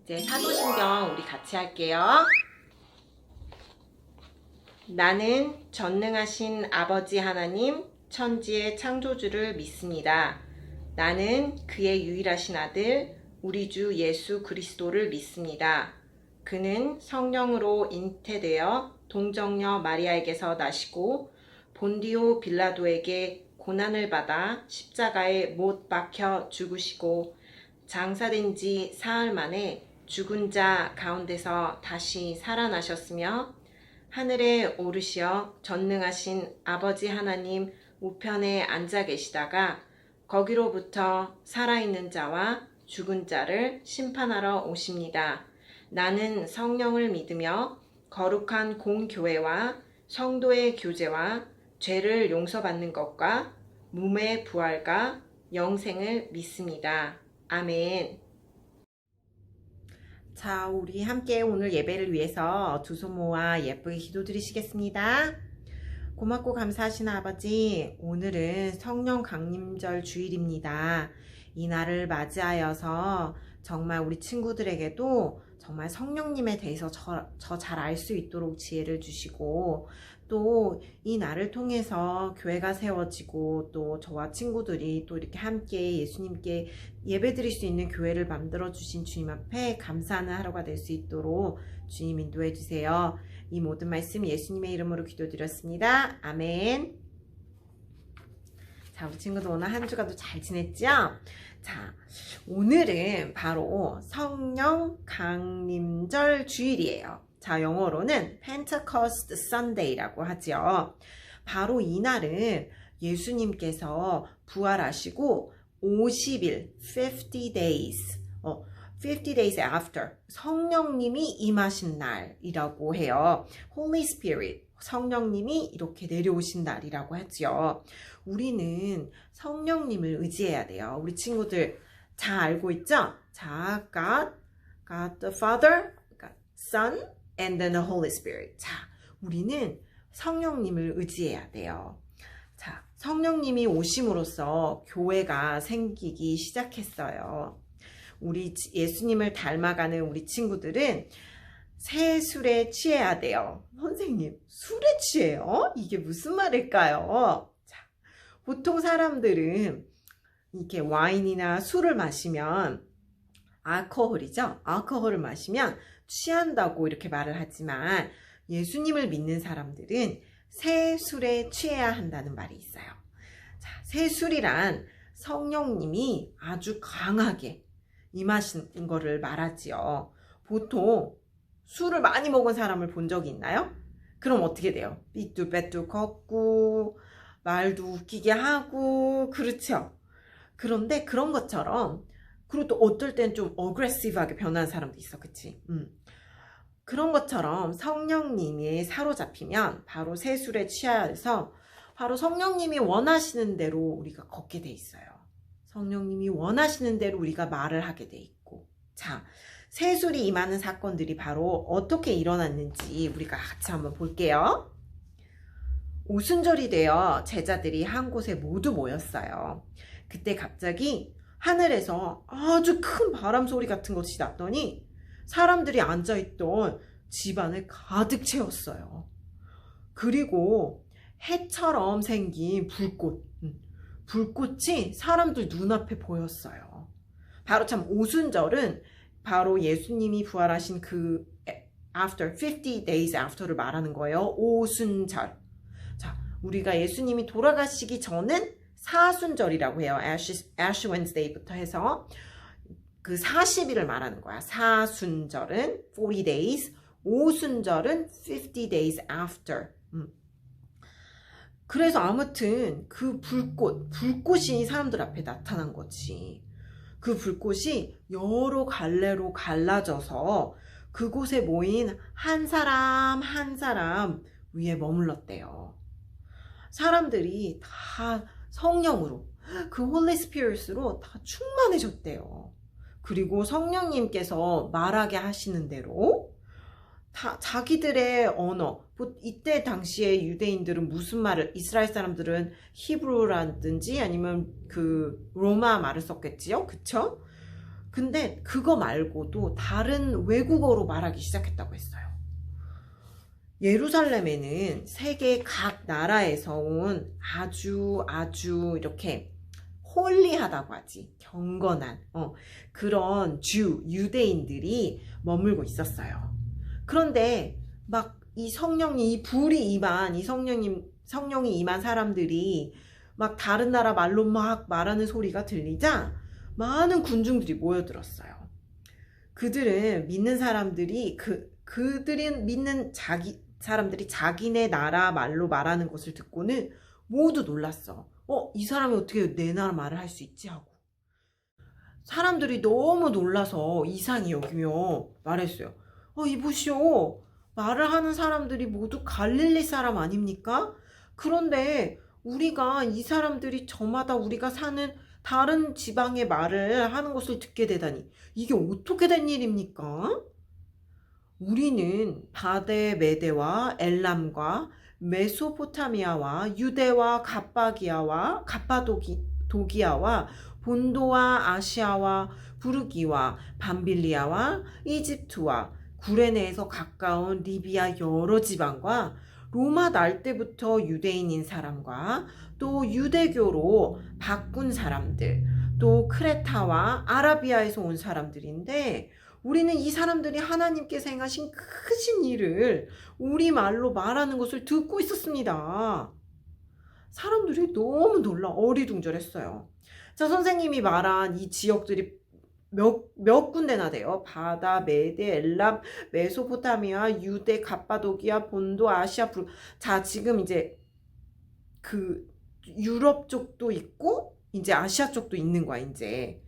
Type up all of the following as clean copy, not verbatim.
이제 사도신경 우리 같이 할게요. 나는 전능하신 아버지 하나님 천지의 창조주를 믿습니다. 나는 그의 유일하신 아들 우리 주 예수 그리스도를 믿습니다. 그는 성령으로 잉태되어 동정녀 마리아에게서 나시고 본디오 빌라도에게 고난을 받아 십자가에 못 박혀 죽으시고 장사된 지 사흘 만에 죽은 자 가운데서 다시 살아나셨으며 하늘에 오르시어 전능하신 아버지 하나님 우편에 앉아 계시다가 거기로부터 살아있는 자와 죽은 자를 심판하러 오십니다. 나는 성령을 믿으며 거룩한 공교회와 성도의 교제와 죄를 용서받는 것과 몸의 부활과 영생을 믿습니다. 아멘. 자, 우리 함께 오늘 예배를 위해서 두 손 모아 예쁘게 기도드리시겠습니다. 고맙고 감사하신 아버지, 오늘은 성령 강림절 주일입니다. 이 날을 맞이하여서 정말 우리 친구들에게도 정말 성령님에 대해서 저 잘 알 수 있도록 지혜를 주시고, 또 이 날을 통해서 교회가 세워지고 또 저와 친구들이 또 이렇게 함께 예수님께 예배 드릴 수 있는 교회를 만들어 주신 주님 앞에 감사하는 하루가 될 수 있도록 주님 인도해 주세요. 이 모든 말씀 예수님의 이름으로 기도드렸습니다. 아멘. 자, 우리 친구들 오늘 한 주간도 잘 지냈죠? 자, 오늘은 바로 성령 강림절 주일이에요. 자, 영어로는 Pentecost Sunday라고 하죠. 바로 이 날은 예수님께서 부활하시고 50일, 50 days, 50 days after 성령님이 임하신 날이라고 해요. Holy Spirit, 성령님이 이렇게 내려오신 날이라고 하죠. 우리는 성령님을 의지해야 돼요. 우리 친구들 잘 알고 있죠? 자, God the Father, God Son, and then the Holy Spirit. 자, 우리는 성령님을 의지해야 돼요. 자, 성령님이 오심으로써 교회가 생기기 시작했어요. 우리 예수님을 닮아가는 우리 친구들은 새 술에 취해야 돼요. 선생님, 술에 취해요? 이게 무슨 말일까요? 자, 보통 사람들은 이렇게 와인이나 술을 마시면 알코올이죠? 알코올을 마시면 취한다고 이렇게 말을 하지만 예수님을 믿는 사람들은 새 술에 취해야 한다는 말이 있어요. 자, 새 술이란 성령님이 아주 강하게 임하신 거를 말하지요. 보통 술을 많이 먹은 사람을 본 적이 있나요? 그럼 어떻게 돼요? 삐뚤빼뚤 걷고 말도 웃기게 하고 그렇죠? 그런데 그런 것처럼 그리고 또 어떨 땐 좀 어그레시브하게 변하는 사람도 있어. 그치? 그런 것처럼 성령님이 사로잡히면 바로 새 술에 취하여서 바로 성령님이 원하시는 대로 우리가 걷게 돼 있어요. 성령님이 원하시는 대로 우리가 말을 하게 돼 있고. 자, 새 술이 임하는 사건들이 바로 어떻게 일어났는지 우리가 같이 한번 볼게요. 오순절이 되어 제자들이 한 곳에 모두 모였어요. 그때 갑자기 하늘에서 아주 큰 바람 소리 같은 것이 났더니 사람들이 앉아있던 집안을 가득 채웠어요. 그리고 해처럼 생긴 불꽃이 사람들 눈앞에 보였어요. 바로 참 오순절은 바로 예수님이 부활하신 그 after 50 days after를 말하는 거예요. 오순절. 자, 우리가 예수님이 돌아가시기 전은 사순절이라고 해요. Ash Wednesday부터 해서 그 40일을 말하는 거야. 사순절은 40 days, 오순절은 50 days after. 그래서 아무튼 그 불꽃이 사람들 앞에 나타난 거지. 그 불꽃이 여러 갈래로 갈라져서 그곳에 모인 한 사람 한 사람 위에 머물렀대요. 사람들이 다 성령으로, 그 홀리 스피릿으로 다 충만해졌대요. 그리고 성령님께서 말하게 하시는 대로 다 자기들의 언어, 이때 당시에 유대인들은 무슨 말을, 이스라엘 사람들은 히브리어라든지 아니면 그 로마 말을 썼겠지요? 그쵸? 근데 그거 말고도 다른 외국어로 말하기 시작했다고 했어요. 예루살렘에는 세계 각 나라에서 온 아주 이렇게 홀리하다고 하지, 경건한 그런 유대인들이 머물고 있었어요. 그런데 막 이 성령이, 이 불이 임한, 이 성령이 임한 사람들이 막 다른 나라 말로 막 말하는 소리가 들리자 많은 군중들이 모여들었어요. 그들은 믿는 사람들이 그들은 믿는 사람들이 자기네 나라 말로 말하는 것을 듣고는 모두 놀랐어. 이 사람이 어떻게 내 나라 말을 할 수 있지 하고. 사람들이 너무 놀라서 이상히 여기며 말했어요. 이보시오. 말을 하는 사람들이 모두 갈릴리 사람 아닙니까? 그런데 우리가 이 사람들이 저마다 우리가 사는 다른 지방의 말을 하는 것을 듣게 되다니 이게 어떻게 된 일입니까? 우리는 바데 메데와 엘람과 메소포타미아와 유대와 갑바도기아와 본도와 아시아와 부르기와 밤빌리아와 이집트와 구레네에서 가까운 리비아 여러 지방과 로마 날 때부터 유대인인 사람과 또 유대교로 바꾼 사람들, 또 크레타와 아라비아에서 온 사람들인데 우리는 이 사람들이 하나님께서 행하신 크신 일을 우리말로 말하는 것을 듣고 있었습니다. 사람들이 너무 놀라 어리둥절했어요. 자, 선생님이 말한 이 지역들이 몇 군데나 돼요. 바다, 메데, 엘람, 메소포타미아, 유대, 갑바도기아, 본도, 아시아, 자, 지금 이제 그 유럽 쪽도 있고 이제 아시아 쪽도 있는 거야, 이제.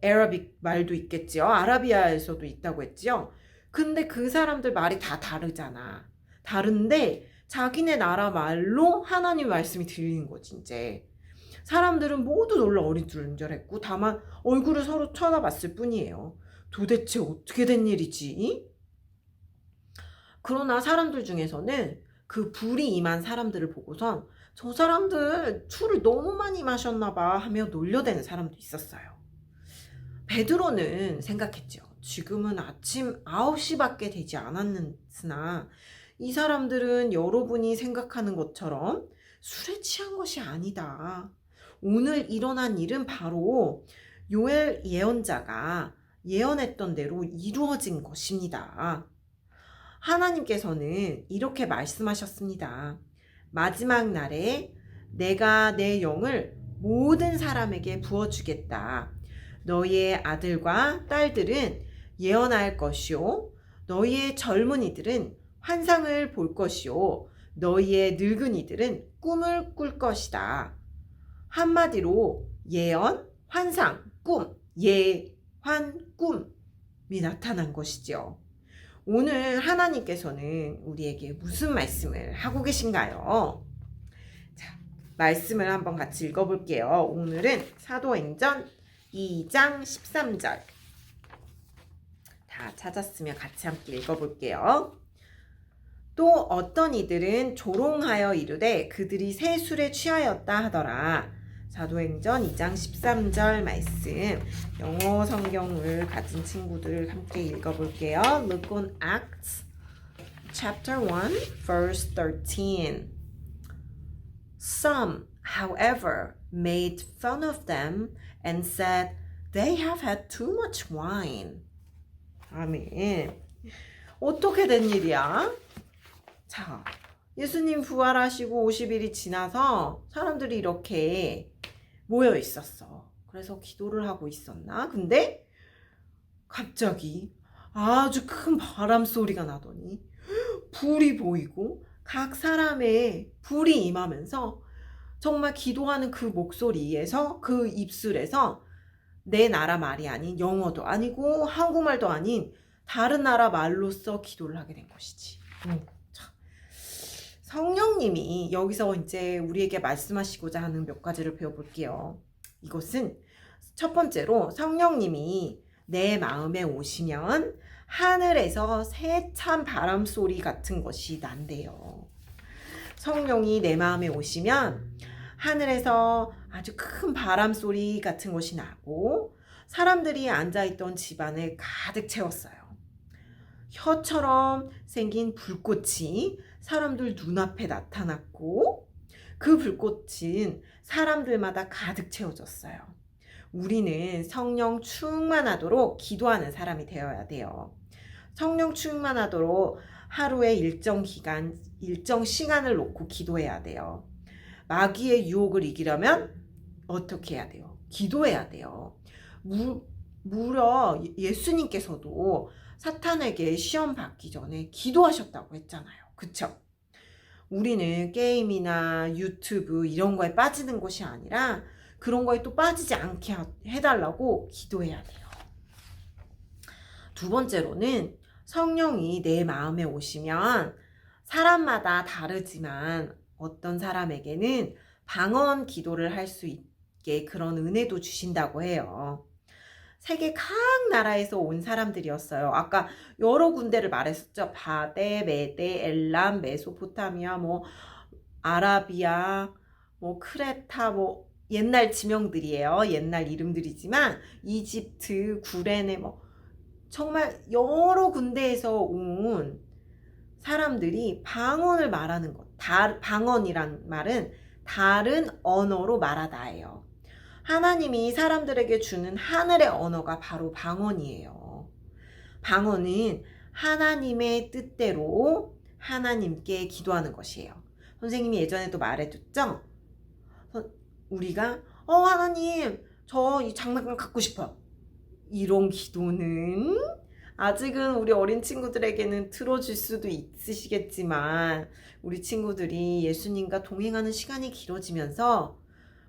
아라빅 말도 있겠죠. 아라비아에서도 있다고 했죠. 근데 그 사람들 말이 다 다르잖아. 다른데 자기네 나라 말로 하나님 말씀이 들리는 거지, 이제. 사람들은 모두 놀라 어리둥절했고 다만 얼굴을 서로 쳐다봤을 뿐이에요. 도대체 어떻게 된 일이지? 그러나 사람들 중에서는 그 불이 임한 사람들을 보고선 저 사람들 술을 너무 많이 마셨나 봐 하며 놀려대는 사람도 있었어요. 베드로는 생각했죠. 지금은 아침 9시밖에 되지 않았으나 이 사람들은 여러분이 생각하는 것처럼 술에 취한 것이 아니다. 오늘 일어난 일은 바로 요엘 예언자가 예언했던 대로 이루어진 것입니다. 하나님께서는 이렇게 말씀하셨습니다. 마지막 날에 내가 내 영을 모든 사람에게 부어주겠다. 너희의 아들과 딸들은 예언할 것이요. 너희의 젊은이들은 환상을 볼 것이요. 너희의 늙은이들은 꿈을 꿀 것이다. 한마디로 예언, 환상, 꿈, 꿈이 나타난 것이죠. 오늘 하나님께서는 우리에게 무슨 말씀을 하고 계신가요? 자, 말씀을 한번 같이 읽어볼게요. 오늘은 사도행전 2장 13절. 다 찾았으면 같이 함께 읽어볼게요. 또 어떤 이들은 조롱하여 이르되 그들이 새 술에 취하였다 하더라. 사도행전 2장 13절 말씀. 영어 성경을 가진 친구들 함께 읽어볼게요. Look on Acts chapter 1 verse 13. Some, however, made fun of them and said they have had too much wine. 아멘. 어떻게 된 일이야? 자, 예수님 부활하시고 50일이 지나서 사람들이 이렇게 모여 있었어. 그래서 기도를 하고 있었나? 근데 갑자기 아주 큰 바람 소리가 나더니 불이 보이고 각 사람의 불이 임하면서 정말 기도하는 그 목소리에서 그 입술에서 내 나라 말이 아닌 영어도 아니고 한국말도 아닌 다른 나라 말로써 기도를 하게 된 것이지. 성령님이 여기서 이제 우리에게 말씀하시고자 하는 몇 가지를 배워볼게요. 이것은 첫 번째로 성령님이 내 마음에 오시면 하늘에서 세찬 바람 소리 같은 것이 난대요. 성령이 내 마음에 오시면 하늘에서 아주 큰 바람 소리 같은 것이 나고 사람들이 앉아있던 집안을 가득 채웠어요. 혀처럼 생긴 불꽃이 사람들 눈앞에 나타났고 그 불꽃은 사람들마다 가득 채워졌어요. 우리는 성령 충만하도록 기도하는 사람이 되어야 돼요. 성령 충만하도록 하루에 일정 시간을 놓고 기도해야 돼요. 마귀의 유혹을 이기려면 어떻게 해야 돼요? 기도해야 돼요. 무려 예수님께서도 사탄에게 시험 받기 전에 기도하셨다고 했잖아요. 그쵸? 우리는 게임이나 유튜브 이런 거에 빠지는 것이 아니라 그런 거에 또 빠지지 않게 해달라고 기도해야 돼요. 두 번째로는 성령이 내 마음에 오시면 사람마다 다르지만 어떤 사람에게는 방언 기도를 할 수 있게 그런 은혜도 주신다고 해요. 세계 각 나라에서 온 사람들이었어요. 아까 여러 군데를 말했었죠. 바데, 메데, 엘람, 메소포타미아, 뭐 아라비아, 뭐 크레타, 뭐 옛날 지명들이에요. 옛날 이름들이지만 이집트, 구레네, 뭐 정말 여러 군데에서 온 사람들이 방언을 말하는 것. 방언이란 말은 다른 언어로 말하다예요. 하나님이 사람들에게 주는 하늘의 언어가 바로 방언이에요. 방언은 하나님의 뜻대로 하나님께 기도하는 것이에요. 선생님이 예전에도 말해줬죠? 우리가 하나님 저 이 장난감 갖고 싶어요. 이런 기도는 아직은 우리 어린 친구들에게는 들어줄 수도 있으시겠지만 우리 친구들이 예수님과 동행하는 시간이 길어지면서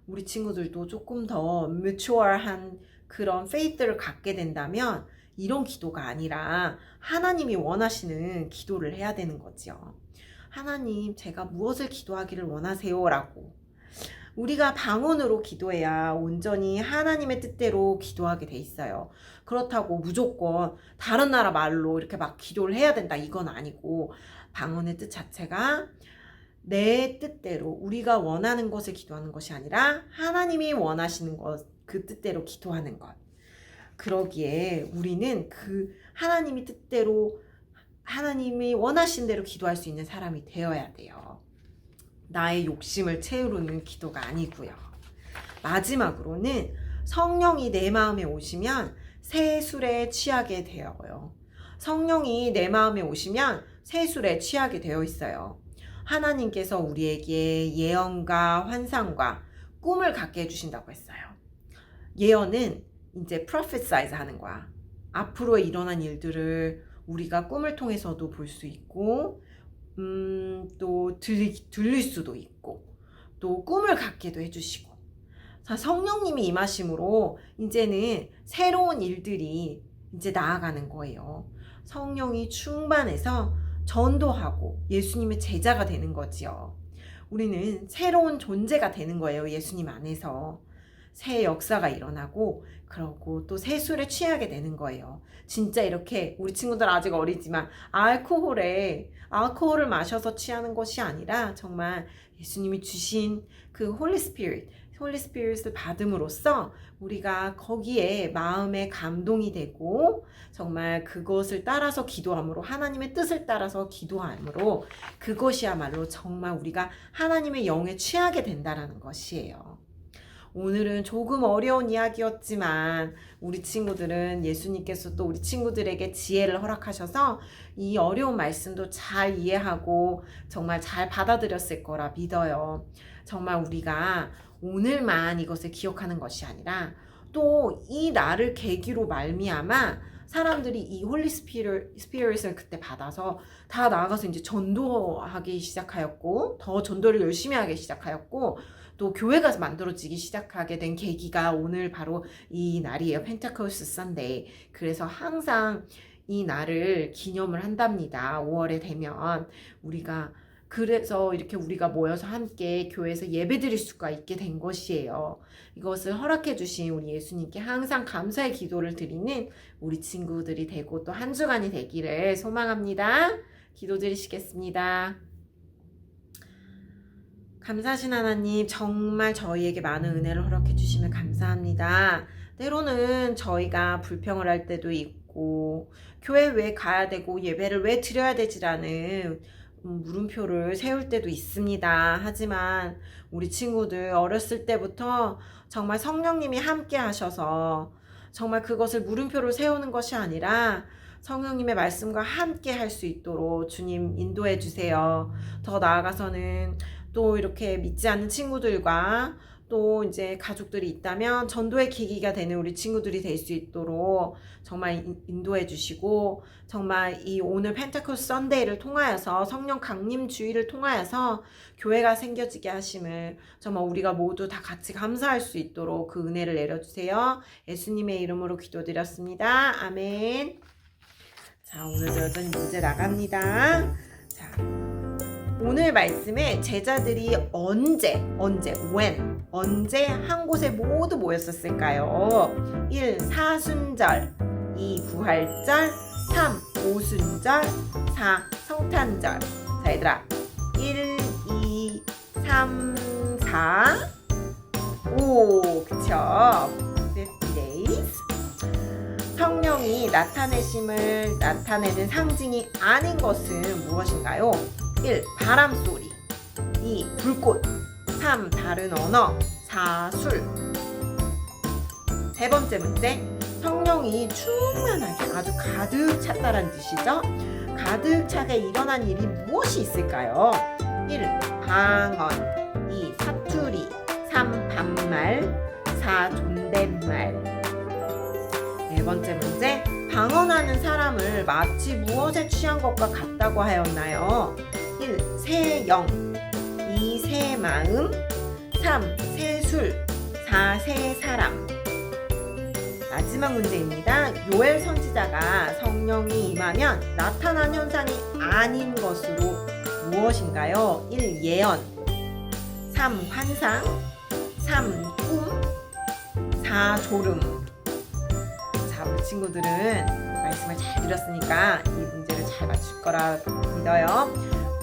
우리 친구들도 조금 더 매추얼한 그런 페이스를 갖게 된다면 이런 기도가 아니라 하나님이 원하시는 기도를 해야 되는 거죠. 하나님, 제가 무엇을 기도하기를 원하세요? 라고. 우리가 방언으로 기도해야 온전히 하나님의 뜻대로 기도하게 돼 있어요. 그렇다고 무조건 다른 나라 말로 이렇게 막 기도를 해야 된다 이건 아니고 방언의 뜻 자체가 내 뜻대로 우리가 원하는 것을 기도하는 것이 아니라 하나님이 원하시는 것, 그 뜻대로 기도하는 것. 그러기에 우리는 그 하나님이 뜻대로 하나님이 원하신 대로 기도할 수 있는 사람이 되어야 돼요. 나의 욕심을 채우는 기도가 아니고요. 마지막으로는 성령이 내 마음에 오시면 새 술에 취하게 되어요. 성령이 내 마음에 오시면 새 술에 취하게 되어 있어요. 하나님께서 우리에게 예언과 환상과 꿈을 갖게 해주신다고 했어요. 예언은 이제 prophesize 하는 거야. 앞으로 일어난 일들을 우리가 꿈을 통해서도 볼 수 있고 또 들릴 수도 있고 또 꿈을 갖게도 해주시고 자, 성령님이 임하심으로 이제는 새로운 일들이 이제 나아가는 거예요. 성령이 충만해서 전도하고 예수님의 제자가 되는 거지요. 우리는 새로운 존재가 되는 거예요. 예수님 안에서. 새 역사가 일어나고 그러고 또 새 술에 취하게 되는 거예요. 진짜 이렇게 우리 친구들 아직 어리지만 알코올을 마셔서 취하는 것이 아니라 정말 예수님이 주신 그 홀리 스피릿을 받음으로써 우리가 거기에 마음에 감동이 되고 정말 그것을 따라서 기도함으로 하나님의 뜻을 따라서 기도함으로 그것이야말로 정말 우리가 하나님의 영에 취하게 된다라는 것이에요. 오늘은 조금 어려운 이야기였지만 우리 친구들은 예수님께서 또 우리 친구들에게 지혜를 허락하셔서 이 어려운 말씀도 잘 이해하고 정말 잘 받아들였을 거라 믿어요. 정말 우리가 오늘만 이것을 기억하는 것이 아니라 또 이 날을 계기로 말미암아 사람들이 이 홀리 스피릿을 그때 받아서 다 나아가서 이제 전도하기 시작하였고 더 전도를 열심히 하기 시작하였고 또 교회가 만들어지기 시작하게 된 계기가 오늘 바로 이 날이에요. 펜테코스트 선데이. 그래서 항상 이 날을 기념을 한답니다. 5월에 되면 그래서 이렇게 우리가 모여서 함께 교회에서 예배드릴 수가 있게 된 것이에요. 이것을 허락해 주신 우리 예수님께 항상 감사의 기도를 드리는 우리 친구들이 되고 또 한 주간이 되기를 소망합니다. 기도드리시겠습니다. 감사하신 하나님, 정말 저희에게 많은 은혜를 허락해 주시면 감사합니다. 때로는 저희가 불평을 할 때도 있고 교회 왜 가야 되고 예배를 왜 드려야 되지라는 물음표를 세울 때도 있습니다. 하지만 우리 친구들 어렸을 때부터 정말 성령님이 함께 하셔서 정말 그것을 물음표를 세우는 것이 아니라 성령님의 말씀과 함께 할 수 있도록 주님 인도해 주세요. 더 나아가서는 또 이렇게 믿지 않는 친구들과 또 이제 가족들이 있다면 전도의 계기가 되는 우리 친구들이 될 수 있도록 정말 인도해 주시고, 정말 이 오늘 펜테코스트 선데이를 통하여서 성령 강림 주의를 통하여서 교회가 생겨지게 하심을 정말 우리가 모두 다 같이 감사할 수 있도록 그 은혜를 내려주세요. 예수님의 이름으로 기도드렸습니다. 아멘. 자, 오늘도 여전히 문제 나갑니다. 자, 오늘 말씀에 제자들이 언제 한 곳에 모두 모였었을까요? 1. 사순절, 2. 부활절, 3. 오순절, 4. 성탄절. 자, 얘들아, 1, 2, 3, 4, 5, 그쵸? 50 days. 성령이 나타내심을 나타내는 상징이 아닌 것은 무엇인가요? 1. 바람소리, 2. 불꽃, 3. 다른 언어, 4. 술. 세 번째 문제, 성령이 충만하게 아주 가득 찼다는 뜻이죠. 가득 차게 일어난 일이 무엇이 있을까요? 1. 방언, 2. 사투리, 3. 반말, 4. 존댓말. 네 번째 문제, 방언하는 사람을 마치 무엇에 취한 것과 같다고 하였나요? 1. 새 영, 2. 새 마음, 3. 새 술, 4. 새 사람. 마지막 문제입니다. 요엘 선지자가 성령이 임하면 나타난 현상이 아닌 것으로 무엇인가요? 1. 예언, 3. 환상, 3. 꿈, 4. 졸음. 자, 우리 친구들은 말씀을 잘 들었으니까 이 문제를 잘 맞출 거라 믿어요.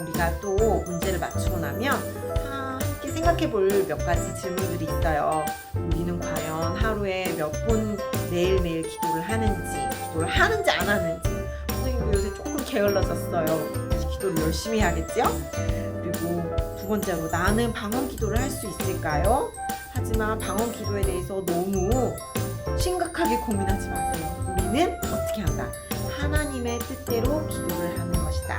우리가 또 문제를 맞추고 나면 함께 생각해 볼 몇 가지 질문들이 있어요. 우리는 과연 하루에 몇 번 매일매일 기도를 하는지 안 하는지. 선생님도 요새 조금 게을러졌어요. 기도를 열심히 해야겠죠? 그리고 두 번째로, 나는 방언 기도를 할 수 있을까요? 하지만 방언 기도에 대해서 너무 심각하게 고민하지 마세요. 우리는 어떻게 한다? 하나님의 뜻대로 기도를 하는 것이다.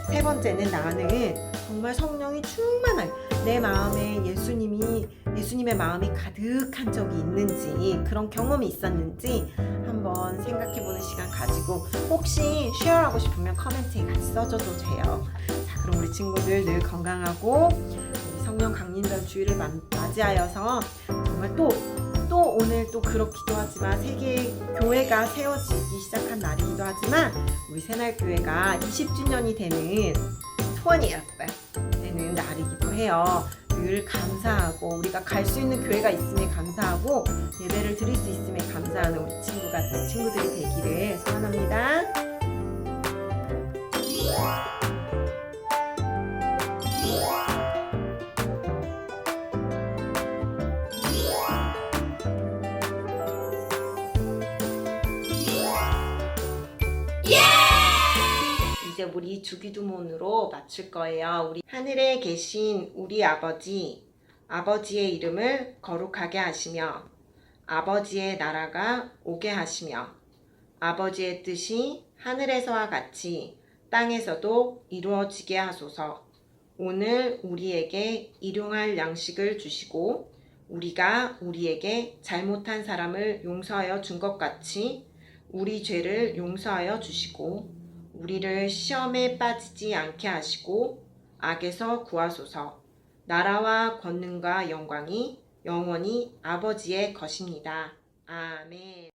세 번째는, 나는 정말 성령이 충만한 내 마음에 예수님의 마음이 가득한 적이 있는지, 그런 경험이 있었는지 한번 생각해보는 시간 가지고, 혹시 쉐어하고 싶으면 코멘트에 같이 써줘도 돼요. 자, 그럼 우리 친구들 늘 건강하고 우리 성령 강림절 주일을 맞이하여서 정말 또 오늘 또 그렇기도 하지만 세계 교회가 세워지기 시작한 날이기도 하지만 우리 새날교회가 20주년이 되는 20th 되는 날이기도 해요. 늘 감사하고 우리가 갈 수 있는 교회가 있음에 감사하고 예배를 드릴 수 있음에 감사하는 우리 친구들이 되기를 소원합니다. 이제 우리 주기도문으로 마칠 거예요. 우리 하늘에 계신 우리 아버지의 이름을 거룩하게 하시며 아버지의 나라가 오게 하시며 아버지의 뜻이 하늘에서와 같이 땅에서도 이루어지게 하소서. 오늘 우리에게 일용할 양식을 주시고 우리가 우리에게 잘못한 사람을 용서하여 준 것 같이 우리 죄를 용서하여 주시고 우리를 시험에 빠지지 않게 하시고 악에서 구하소서. 나라와 권능과 영광이 영원히 아버지의 것입니다. 아멘.